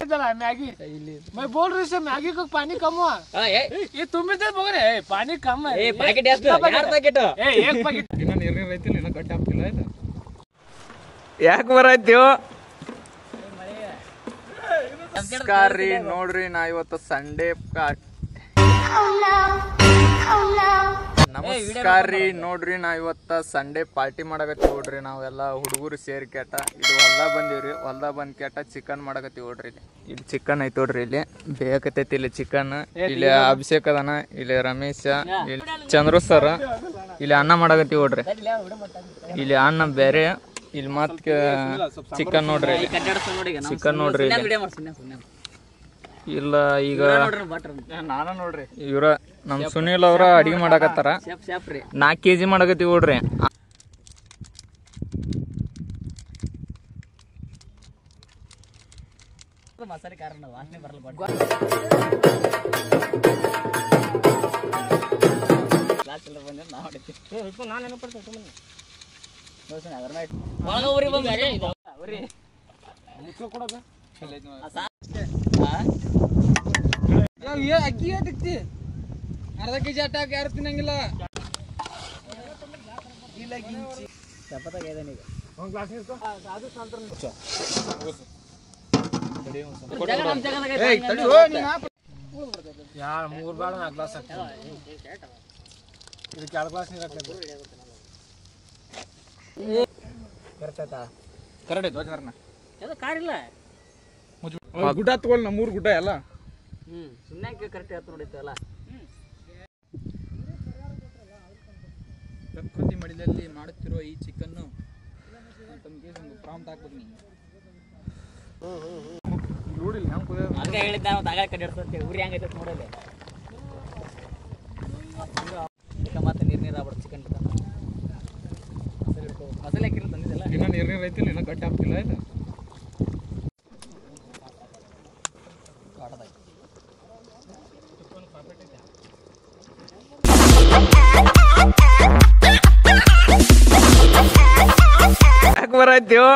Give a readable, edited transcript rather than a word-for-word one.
इधर है मैगी मैं बोल रही हूँ मैगी को पानी कम हुआ ये तुम भी तो बोल रहे पानी कम है पैकेट पैकेट एक पैकेट ಇನ್ನ ನೀರಿನ ರೈತಿಲ್ಲ ಇನ್ನ ಗಟ್ಟಿ ಆಗ್ತಿಲ್ಲ ಆಯ್ತಾ ಯಾಕೆ ಬರತ್ತೀವೋ ನಮಸ್ಕಾರ ರೀ ನೋಡ್ರಿ ನಾ ಇವತ್ತು ಸಂಡೇ ನಮಸ್ಕಾರ ರೀ ನೋಡ್ರಿ ನಾ ಇವತ್ತ ಸಂಡೇ ಪಾರ್ಟಿ ಮಾಡಕತ್ತೀವಿ ನೋಡ್ರಿ ನಾವೆಲ್ಲ ಹುಡುಗರು ಸೇರಿ ಕೇಟ ಇದು ಹೊಲ್ದಾಗ ಬಂದೀವ್ರಿ ಹೊಲ್ದಾಗ ಬಂದ್ ಕೇಟ ಚಿಕನ್ ಮಾಡಕತ್ತೀವಿ ನೋಡ್ರಿ ಇಲ್ಲಿ ಚಿಕನ್ ಐತಿ ನೋಡ್ರಿ ಇಲ್ಲಿ ಬೇಕತೈತಿ ಇಲ್ಲಿ ಚಿಕನ್ ಇಲ್ಲಿ ಅಭಿಷೇಕ್ ಅದಾನ ಇಲ್ಲಿ ರಮೇಶ ಇಲ್ಲಿ ಚಂದ್ರು ಸರ್ ಇಲ್ಲಿ ಅನ್ನ ಮಾಡಕತ್ತೀವಿ ನೋಡ್ರಿ ಇಲ್ಲಿ ಅನ್ನ ಬೇರೆ ಇಲ್ಲಿ ಮತ್ ಚಿಕನ್ ನೋಡ್ರಿ ಚಿಕನ್ ನೋಡ್ರಿ ಇಲ್ಲ ಈಗ ನಾನ ನೋಡ್ರಿ ಇವ್ರ ನಮ್ ಸುನೀಲ್ ಅವ್ರ ಅಡಿಗೆ ಮಾಡಕತ್ತಾರ 4 kg ಮಾಡಕತ್ತೀವಿ ನೋಡ್ರಿ ಮಸಾಲೆ ಕಾರಣ ವಾಸನೆ ಬರಲ್ಲ ಕ್ಲಾಸ್ ಎಲ್ಲ ಬಂದ್ರೆ ನಾವು ಹೊಡಿತೀವಿ ನಾನು ಏನು ಪಡ್ತೀನಿ ದೋಸೆ ಅದರ ನೈಟ್ ಒಳಗ ಊರಿ ಬಂದ ಅರೆ ಇದು ಊರಿ ಮುಚ್ಚ ಕೊಡೋದ ಅಕ್ಕಿ ಅದಕ್ಕೆ ಅರ್ಧ ಕೆಜಿ ಅಟ್ಟಾಕ ಯಾರು ತಿನ್ನಂಗಿಲ್ಲ ಚಪಾತಿ ಇದೆ ಈಗ ಒಂದು ಗ್ಲಾಸ್ ನೀರು ಅದು ಸಂತರ ಯಾರ 3 ಬೇಡ 4 ಗ್ಲಾಸ್ ಹಾಕ್ತೀನಿ ಇದಕ್ಕೆ 2 ಗ್ಲಾಸ್ ನೀರು ಹಾಕ್ಬೇಕು ಕರೆಕ್ಟ್ ಐತೆ ವಚನ ಅದು ಕಾರಿಲ್ಲ ಗುಡ್ಡ ತಗೊಳ್ಳಿ ನಮ್ಮ 3 ಗುಡ್ಡ ಎಲ್ಲ ಸುಮ್ಮನೆ ಕರೆಕ್ಟ್ ಹೇಳ್ತು ನೋಡಿತ್ತಲ್ಲ ಪ್ರಕೃತಿ ಮಡಿಲಲ್ಲಿ ಮಾಡುತ್ತಿರುವ ಈ ಚಿಕನ್ನು ತಮಗೆ ಒಂದು ಪ್ರಾಂಪ್ಟ್ ಹಾಕ್ಬೇಕು ನೀವು ನೋಡಿಲ್ಲ ನಾವು ಹಂಗ ಹೇಳಿದ್ದ ನಾವು ತಾಗ ಕಡೆ ಇಡ್ತಂತೆ ಊರಿ ಹಂಗೈತೆ ನೋಡಲ್ಲ ಚಿಕನ್ ಮತ್ತೆ ನೀರು ಆಗ್ಬಿಡ್ತು ಚಿಕನ್ ಮಸಾಲೆ ಹಾಕಿರೋ ತಂದಿದ್ದಲ್ಲ ಇನ್ನ ನೀರಿನ ರೈತಿಲ್ಲ ಇನ್ನ ಗಟ್ಟಿ ಆಗ್ತಿಲ್ಲ ಆಯ್ತಾ ಯಾಕೆ ಬರತ್ತೀವೋ